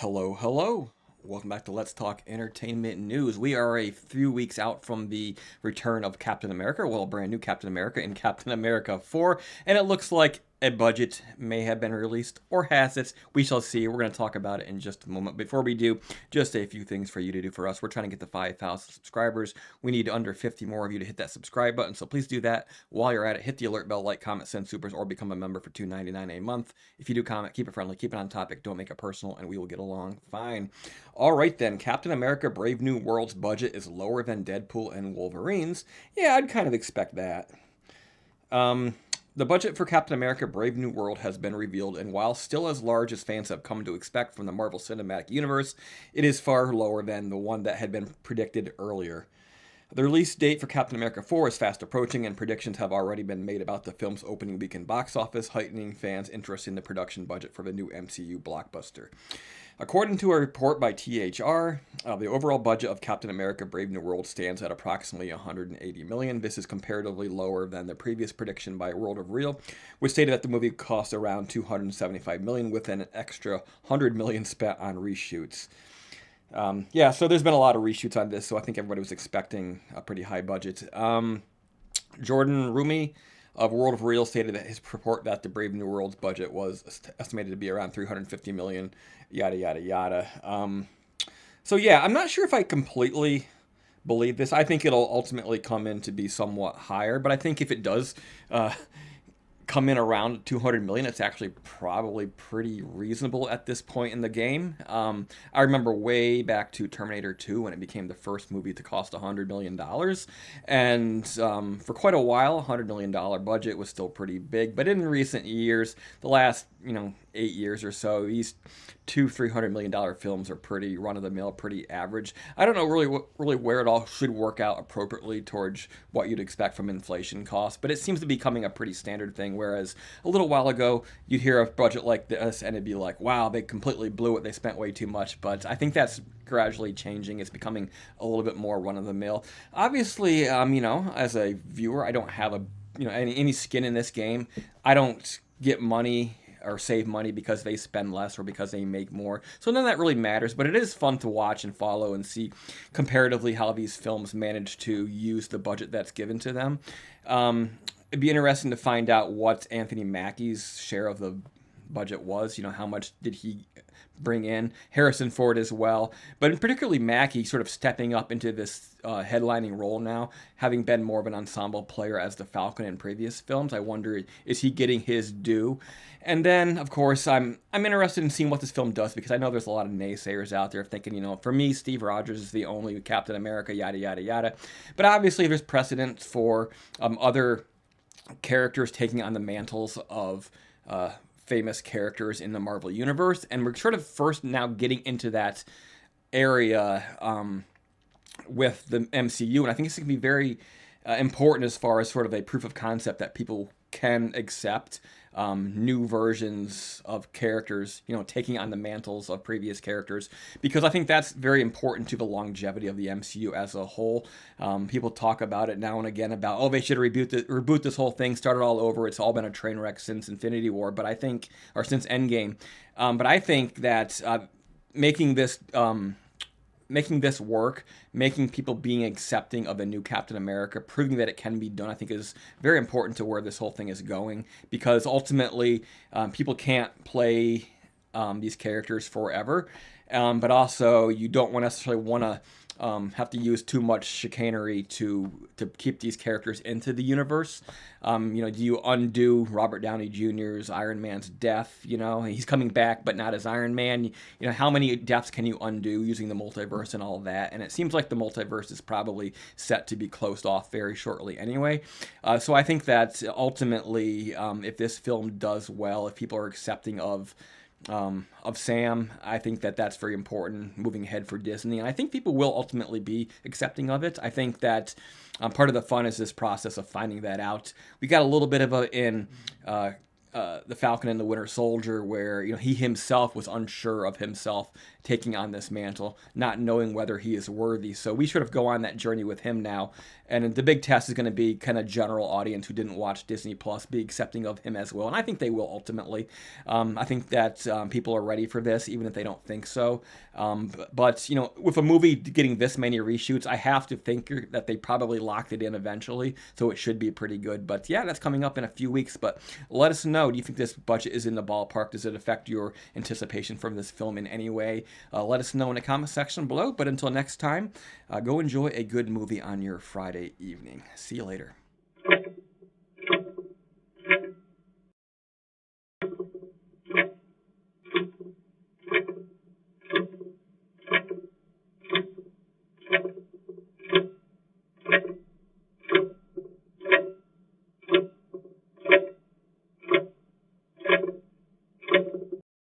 Hello, hello. Welcome back to Let's Talk Entertainment News. We are a few weeks out from the return of Captain America, well, brand new Captain America in Captain America 4, and it looks like a budget may have been released or has it. We shall see. We're going to talk about it in just a moment. Before we do, just a few things for you to do for us. We're trying to get to 5,000 subscribers. We need under 50 more of you to hit that subscribe button, so please do that. While you're at it, hit the alert bell, like, comment, send supers, or become a member for $2.99 a month. If you do comment, keep it friendly, keep it on topic, don't make it personal, and we will get along fine. All right then, Captain America Brave New World's budget is lower than Deadpool and Wolverine's. Yeah, I'd kind of expect that. The budget for Captain America Brave New World has been revealed, and while still as large as fans have come to expect from the Marvel Cinematic Universe, it is far lower than the one that had been predicted earlier. The release date for Captain America 4 is fast approaching, and predictions have already been made about the film's opening weekend box office, heightening fans' interest in the production budget for the new MCU blockbuster. According to a report by THR, the overall budget of Captain America Brave New World stands at approximately $180 million. This is comparatively lower than the previous prediction by World of Real, which stated that the movie cost around $275 million with an extra $100 million spent on reshoots. So there's been a lot of reshoots on this, so I think everybody was expecting a pretty high budget. Jordan Rumi of World of Real stated that his report that the Brave New World's budget was estimated to be around $350 million, yada, yada, yada. I'm not sure if I completely believe this. I think it'll ultimately come in to be somewhat higher, but I think if it does come in around 200 million, it's actually probably pretty reasonable at this point in the game. I remember way back to Terminator 2 when it became the first movie to cost $100 million. And for quite a while, $100 million budget was still pretty big. But in recent years, the last 8 years or so, these $300 million films are pretty run of the mill, pretty average. I don't know really where it all should work out appropriately towards what you'd expect from inflation costs, but it seems to be becoming a pretty standard thing. Whereas a little while ago, you'd hear a budget like this and it'd be like, wow, they completely blew it, they spent way too much. But I think that's gradually changing. It's becoming a little bit more run of the mill. Obviously, as a viewer, I don't have any skin in this game. I don't get money or save money because they spend less or because they make more. So none of that really matters, but it is fun to watch and follow and see comparatively how these films manage to use the budget that's given to them. It'd be interesting to find out what Anthony Mackie's share of the budget was. How much did he bring in? Harrison Ford as well, but particularly Mackie sort of stepping up into this headlining role now, having been more of an ensemble player as the Falcon in previous films. I wonder, is he getting his due? And then, of course, I'm interested in seeing what this film does, because I know there's a lot of naysayers out there thinking, for me, Steve Rogers is the only Captain America, yada, yada, yada. But obviously there's precedent for other characters taking on the mantles of famous characters in the Marvel Universe, and we're sort of first now getting into that area with the MCU, and I think it's going to be very important as far as sort of a proof of concept that people can accept new versions of characters, taking on the mantles of previous characters, because I think that's very important to the longevity of the MCU as a whole. People talk about it now and again about, they should reboot this whole thing, start it all over. It's all been a train wreck since Infinity War, or since Endgame. But I think that making this work, making people being accepting of a new Captain America, proving that it can be done, I think is very important to where this whole thing is going, because ultimately people can't play these characters forever, but also you don't necessarily want to have to use too much chicanery to keep these characters into the universe. Do you undo Robert Downey Jr.'s Iron Man's death? He's coming back, but not as Iron Man. How many deaths can you undo using the multiverse and all that? And it seems like the multiverse is probably set to be closed off very shortly anyway. So I think that ultimately, if this film does well, if people are accepting of Sam, I think that that's very important moving ahead for Disney, and I think people will ultimately be accepting of it. I think that part of the fun is this process of finding that out. We got a little bit of the Falcon and the Winter Soldier, where he himself was unsure of himself taking on this mantle, not knowing whether he is worthy. So we sort of go on that journey with him now, and the big test is going to be kind of general audience who didn't watch Disney Plus be accepting of him as well, and I think they will ultimately. I think that people are ready for this, even if they don't think so. But with a movie getting this many reshoots, I have to think that they probably locked it in eventually, so it should be pretty good. But yeah, that's coming up in a few weeks. But let us know. Do you think this budget is in the ballpark? Does it affect your anticipation from this film in any way? Let us know in the comment section below. But until next time, go enjoy a good movie on your Friday evening. See you later.